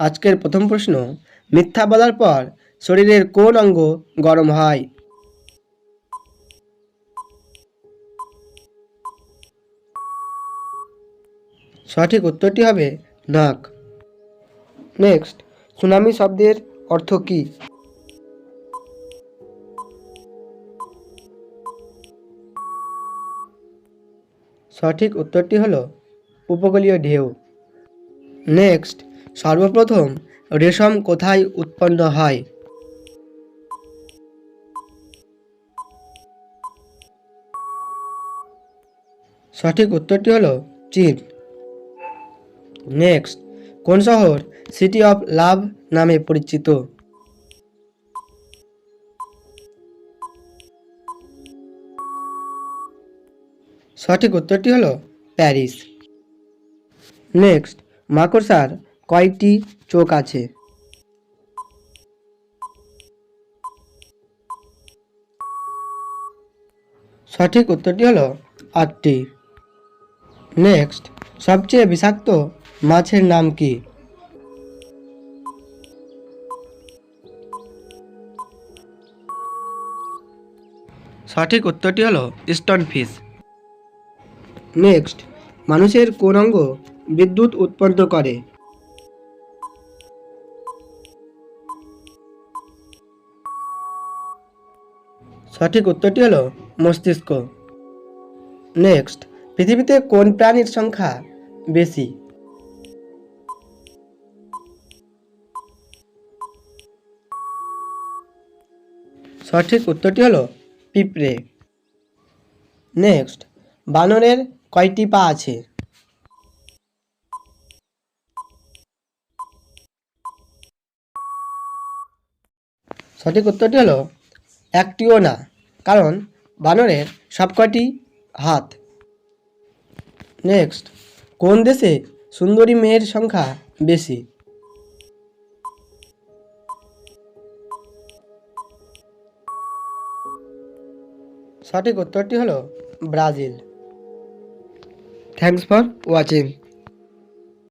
আজকের প্রথম প্রশ্ন, মিথ্যা বলার পর শরীরের কোন অঙ্গ গরম হয়? সঠিক উত্তরটি হবে নাক। নেক্সট, সুনামি শব্দের অর্থ কী? সঠিক উত্তরটি হলো উপকূলীয় ঢেউ। নেক্সট, সর্বপ্রথম রেশম কোথায় উৎপন্ন হয়? সঠিক উত্তরটি হলো চীন। নেক্সট, কোন শহর সিটি অফ লাভ নামে পরিচিত? সঠিক উত্তরটি হলো প্যারিস। নেক্সট, মাকড়সার কয়টি চোখ আছে? সঠিক উত্তরটি হলো 8টি। নেক্সট, সবচেয়ে বিষাক্ত মাছের নাম কি? সঠিক উত্তরটি হলো স্টোন ফিশ। নেক্সট, মানুষের কোন অঙ্গ বিদ্যুৎ উৎপন্ন করে? সঠিক উত্তরটি হলো মস্তিষ্ক। নেক্সট, পৃথিবীতে কোন প্রাণীর সংখ্যা বেশি? সঠিক উত্তরটি হলো পিঁপড়ে। নেক্সট, বানরের কয়টি পা আছে? সঠিক উত্তরটি হলো একটিও না, কারণ বানরের সবকটি হাত। নেক্সট, কোন দেশে সুন্দরী মেয়ের সংখ্যা বেশি? সঠিক উত্তরটি হলো ব্রাজিল। Thanks for watching.